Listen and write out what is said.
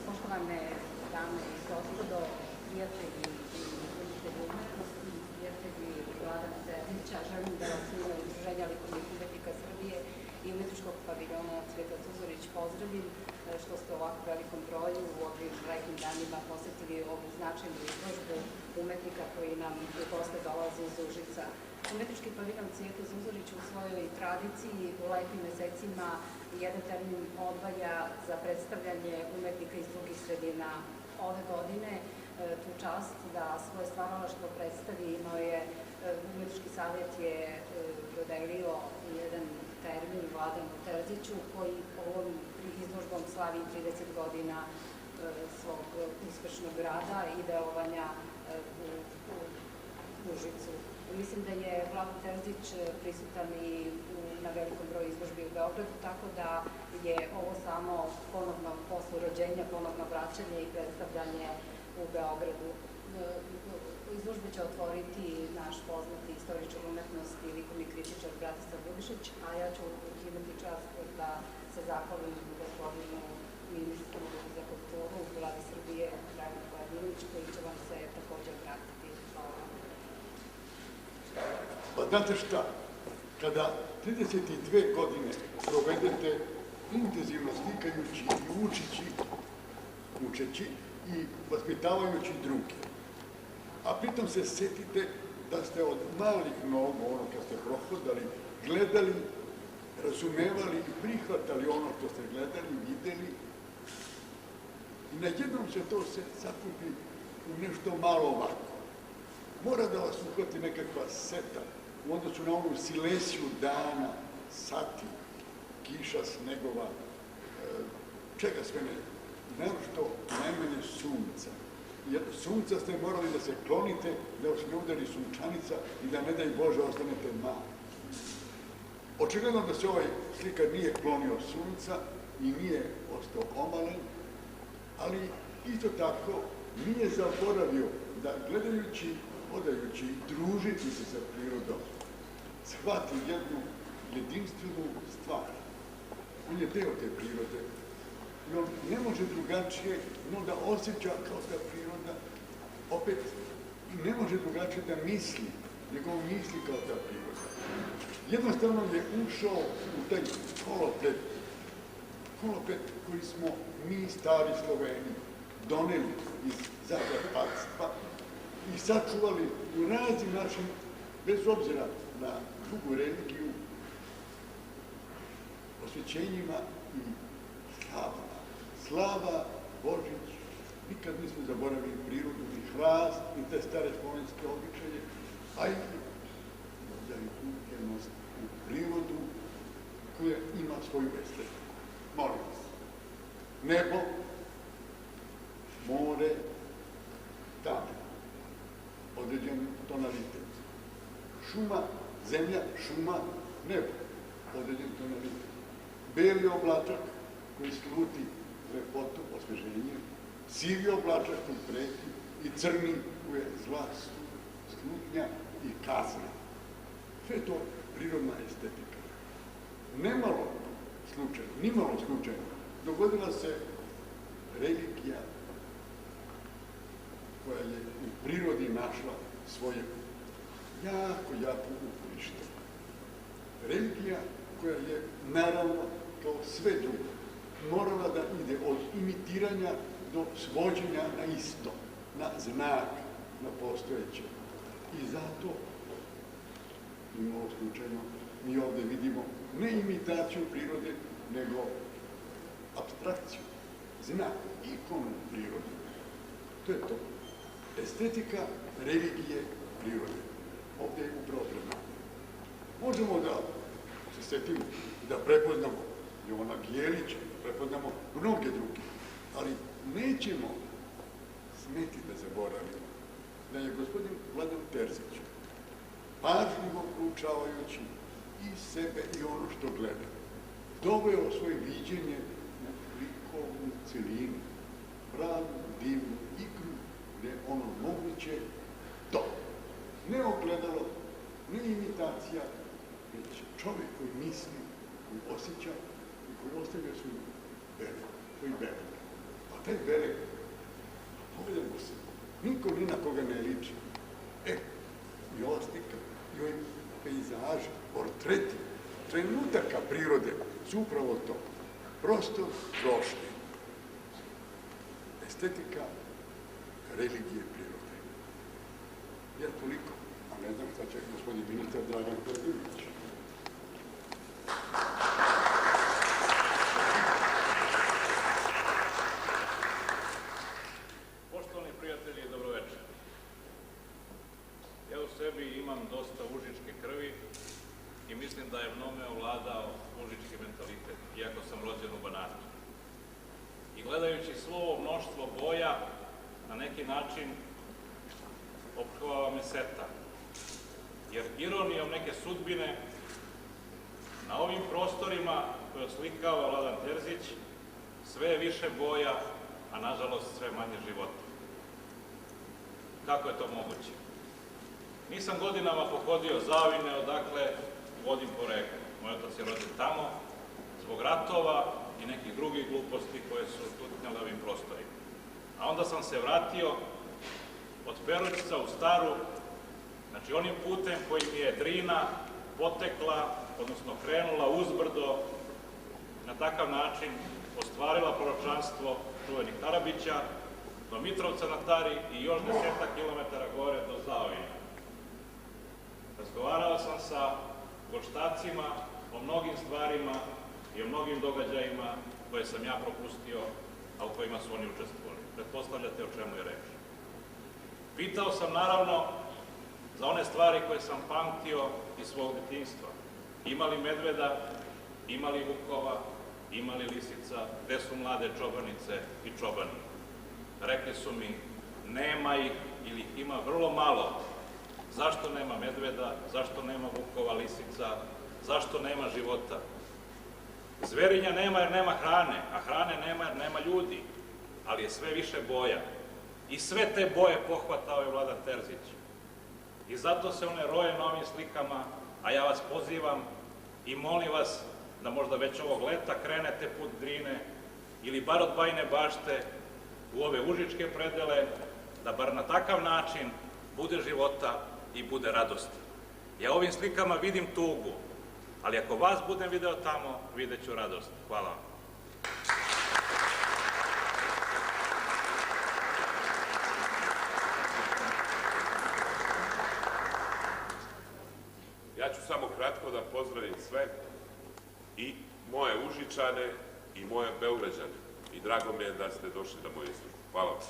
Poštovane dame i gospodo, prijatelji i ljubitelji umetnosti, prijatelji Vladana Terzića, želim da vas ime Udruženja likovnih umetnika Srbije i umetničkog paviljona Cvijeta Zuzorić pozdravim što ste u ovako velikom broju u ovim letnjim danima posetili ovu značajnu izložbu umetnika koji nam u goste dolaze iz Užica. Umetnički paviljon Cvijeta Zuzorić u svojoj tradiciji u letnjim mesecima jedan termin odvaja za predstavljanje umetnika iz drugih sredina. Ove godine tu čast da svoje stvaralaštvo predstavi imao je Umetnički savjet je dodelio jedan termin Vladanu Terziću koji ovom izložbom slavi 30 godina svog uspešnog rada i delovanja u Užicu. Mislim da je Vladan Terzić prisutan i na velikom broju izložbi u Beogradu, tako da je ovo samo ponovno posle rođenja, ponovno vraćanje i predstavljanje u Beogradu. Izložbu će otvoriti naš poznati istoričar umetnosti i likovni kritičar Bratislav Ljubišić, a ja ću imati čast da se zahvalim gospodinu ministru za kulturu Vlade Srbije, Draganu Vojadinović, koji će vam se takođe vratiti. Hvala vam. Pa znate šta, kada 32 godine provedete intenzivno slikajući i učeći i vaspitavajući druge, a pritom se setite da ste od malih nogu, ono kad ste prohodali, gledali, razumevali i prihvatali ono što ste gledali, videli, i najednom se to sakupi u nešto malo ovako. Mora da vas uhvati nekakva seta u odnosu na onu silesiju dana, sati, kiša, snegova, čega sve ne. Naročito najmanje sunca. Jer sunca ste morali da se klonite, da vas ne udari sunčanica i da ne daj Bože ostanete mali. Očigledno da se ovaj slikar nije klonio sunca i nije ostao omalen, ali isto tako nije zaboravio da gledajući, odajući, družiti se sa prirodom, shvati jednu jedinstvenu stvar. On je deo te prirode i on ne može drugačije no da osjeća kao ta priroda, opet i ne može drugačije da misli, nego on misli kao ta priroda. Jednostavno je ušao u taj koloplet koji smo mi, stari Sloveni, doneli iz zagarpatstva i sačuvali u raznim našim, bez obzira na drugu religiju, osvećenjima i slavama. Slava, Božić, nikad nismo zaboravili prirodu, ni hrast, ni te stare slovenske običaje, a i uključenost u prirodu koja ima svoju estetiku. Molim vas, nebo, more, tamo, određen tonalitet. Šuma, zemlja, šuma, nebo, određen tonalitet. Beli oblačak koji sluti lepotu, osveženje, sivi oblačak koji preti i crni koji je zla, slutnja i kazna. Sve je to prirodna estetika. Nimalo slučajno, dogodila se religija koja je u prirodi našla svoje jako uporište. Religija koja je, naravno, kao sve drugo, morala da ide od imitiranja do svođenja na isto, na znak, na postojeće. I zato, imamo slučajno, mi ovde vidimo ne imitaciju prirode, nego apstrakciju, znak, ikonu prirode. To je to. Estetika religije prirode. Ovde je upravo pred nama. Možemo da se setimo, da prepoznamo Jovana Bijelića, prepoznamo mnoge druge, ali nećemo smeti da zaboravimo da je gospodin Vladan Terzić, pažljivo proučavajući i sebe i ono što gleda, doveo svoje viđenje na likovnu celinu, pravu, divnu igru, gde je ono moguće to. Ne ogledalo, ne imitacija, već čovek koji misli, koji osjeća i koji ostavlja svoju riječi. I ova slika, i ovaj pejzaž, portreti, trenutaka prirode su upravo to. Prostor prošli. Estetika religije prirode. Ja toliko, a ne znam šta će gospodin ministar Dragan Kordinović. Poštovani prijatelji, dobroveče. Ja u sebi imam dosta užičke krvi i mislim da je mnome ovladao užički mentalitet, iako sam rođen u Banatu. I gledajući svo ovo mnoštvo boja, na neki način opkovava me seta. Jer ironijom neke sudbine, na ovim prostorima koje oslikava Vladan Terzić, sve je više boja, a nažalost sve manje života. Kako je to moguće? Nisam godinama pohodio Zavine, odakle vodim poreklo. Moj otac je rođen tamo, zbog ratova i nekih drugih gluposti koje su tutnjale ovim prostorima. A onda sam se vratio od Perućca u Staru, znači onim putem kojim je Drina potekla, odnosno krenula uzbrdo, na takav način ostvarila proročanstvo čuvenih Tarabića, do Mitrovca na Tari i još 10 kilometara gore do Zavina. Razgovarao sam sa goštacima o mnogim stvarima i o mnogim događajima koje sam ja propustio, a u kojima su oni učestvovali. Pretpostavljate o čemu je reč. Pitao sam naravno za one stvari koje sam pamtio iz svog detinjstva. Ima li medveda, ima li vukova, ima li lisica, gde su mlade čobanice i čobani. Rekli su mi, nema ih ili ih ima vrlo malo. Zašto nema medveda, zašto nema vukova, lisica, zašto nema života? Zverinja nema jer nema hrane, a hrane nema jer nema ljudi, ali je sve više boja. I sve te boje pohvatao je Vladan Terzić. I zato se one roje na ovim slikama, a ja vas pozivam i molim vas da možda već ovog leta krenete put Drine ili bar od Bajine Bašte u ove užičke predele, da bar na takav način bude života i bude radosti. Ja ovim slikama vidim tugu, ali ako vas budem video tamo, vidjet ću radost. Hvala vam. Ja ću samo kratko da pozdravim sve i moje Užičane i moje Beograđane. I drago mi je da ste došli na moju izložbu. Hvala vam.